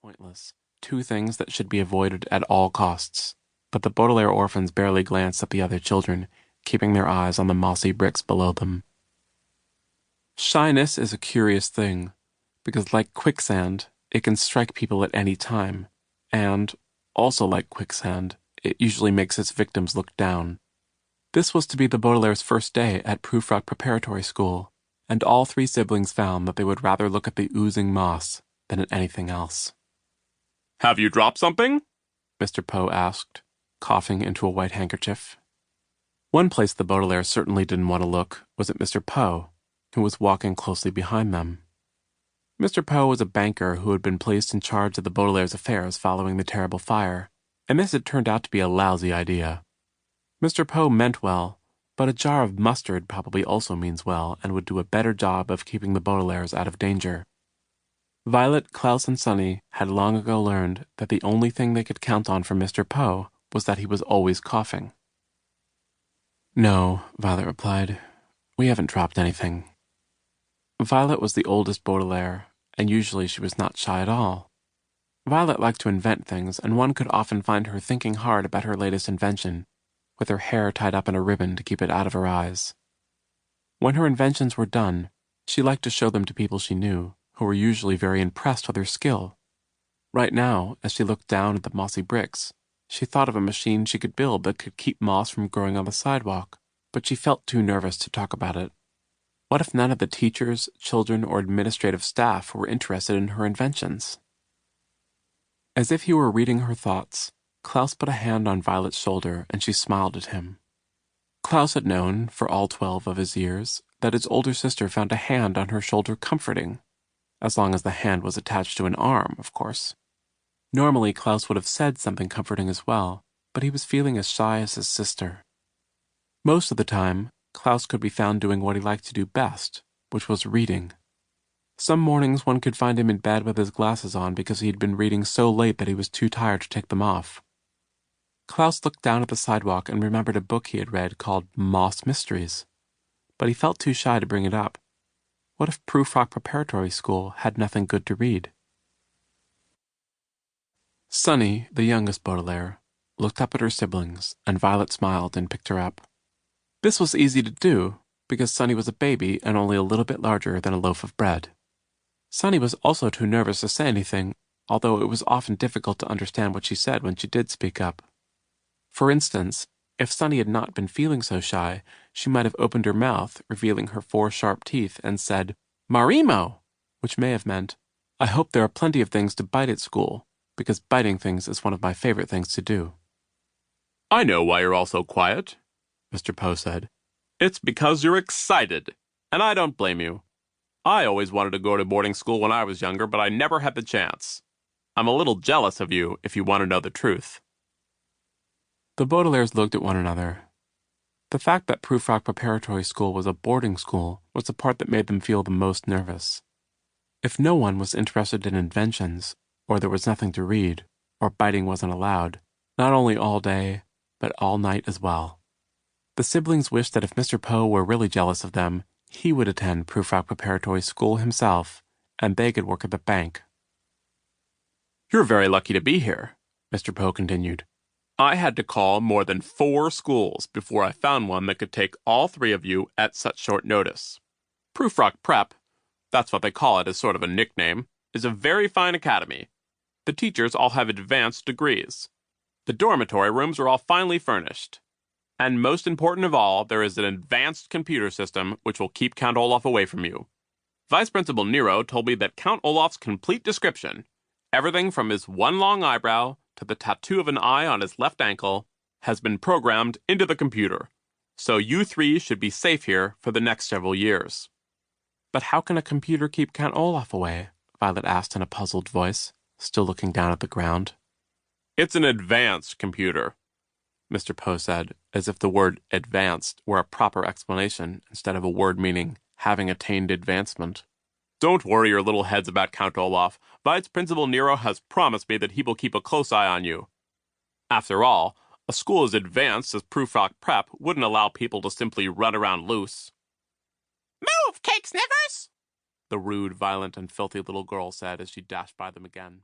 pointless, two things that should be avoided at all costs. But the Baudelaire orphans barely glanced at the other children, keeping their eyes on the mossy bricks below them. Shyness is a curious thing, because like quicksand, it can strike people at any time, and, also like quicksand, it usually makes its victims look down. This was to be the Baudelaire's first day at Prufrock Preparatory School, and all three siblings found that they would rather look at the oozing moss than at anything else. "Have you dropped something?" Mr. Poe asked, coughing into a white handkerchief. One place the Baudelaires certainly didn't want to look was at Mr. Poe, who was walking closely behind them. Mr. Poe was a banker who had been placed in charge of the Baudelaire's affairs following the terrible fire, and this had turned out to be a lousy idea. Mr. Poe meant well, but a jar of mustard probably also means well and would do a better job of keeping the Baudelaires out of danger. Violet, Klaus, and Sunny had long ago learned that the only thing they could count on from Mr. Poe was that he was always coughing. "No," Violet replied. "We haven't dropped anything." Violet was the oldest Baudelaire, and usually she was not shy at all. Violet liked to invent things, and one could often find her thinking hard about her latest invention, with her hair tied up in a ribbon to keep it out of her eyes. When her inventions were done, she liked to show them to people she knew, who were usually very impressed with her skill. Right now, as she looked down at the mossy bricks, she thought of a machine she could build that could keep moss from growing on the sidewalk, but she felt too nervous to talk about it. What if none of the teachers, children, or administrative staff were interested in her inventions? As if he were reading her thoughts, Klaus put a hand on Violet's shoulder and she smiled at him. Klaus had known, for all 12 of his years, that his older sister found a hand on her shoulder comforting, as long as the hand was attached to an arm, of course. Normally, Klaus would have said something comforting as well, but he was feeling as shy as his sister. Most of the time, Klaus could be found doing what he liked to do best, which was reading. Some mornings one could find him in bed with his glasses on because he had been reading so late that he was too tired to take them off. Klaus looked down at the sidewalk and remembered a book he had read called Moss Mysteries, but he felt too shy to bring it up. What if Prufrock Preparatory School had nothing good to read? Sunny, the youngest Baudelaire, looked up at her siblings, and Violet smiled and picked her up. This was easy to do, because Sunny was a baby and only a little bit larger than a loaf of bread. Sunny was also too nervous to say anything, although it was often difficult to understand what she said when she did speak up. For instance, if Sunny had not been feeling so shy, she might have opened her mouth, revealing her 4 sharp teeth, and said, "Marimo!" which may have meant, "I hope there are plenty of things to bite at school, because biting things is one of my favorite things to do." "I know why you're all so quiet," Mr. Poe said. "It's because you're excited, and I don't blame you. I always wanted to go to boarding school when I was younger, but I never had the chance. I'm a little jealous of you, if you want to know the truth." The Baudelaires looked at one another. The fact that Prufrock Preparatory School was a boarding school was the part that made them feel the most nervous. If no one was interested in inventions, or there was nothing to read, or biting wasn't allowed, not only all day, but all night as well. The siblings wished that if Mr. Poe were really jealous of them, he would attend Prufrock Preparatory School himself, and they could work at the bank. "You're very lucky to be here," Mr. Poe continued. "I had to call more than 4 schools before I found one that could take all 3 of you at such short notice. Prufrock Prep, that's what they call it as sort of a nickname, is a very fine academy. The teachers all have advanced degrees. The dormitory rooms are all finely furnished. And most important of all, there is an advanced computer system which will keep Count Olaf away from you. Vice Principal Nero told me that Count Olaf's complete description, everything from his one long eyebrow to the tattoo of an eye on his left ankle, has been programmed into the computer. So you 3 should be safe here for the next several years." "But how can a computer keep Count Olaf away?" Violet asked in a puzzled voice, still looking down at the ground. "It's an advanced computer," Mr. Poe said, as if the word advanced were a proper explanation instead of a word meaning having attained advancement. "Don't worry your little heads about Count Olaf. Vice Principal Nero has promised me that he will keep a close eye on you. After all, a school as advanced as Prufrock Prep wouldn't allow people to simply run around loose." "Move, cake sniffers!" the rude, violent, and filthy little girl said as she dashed by them again.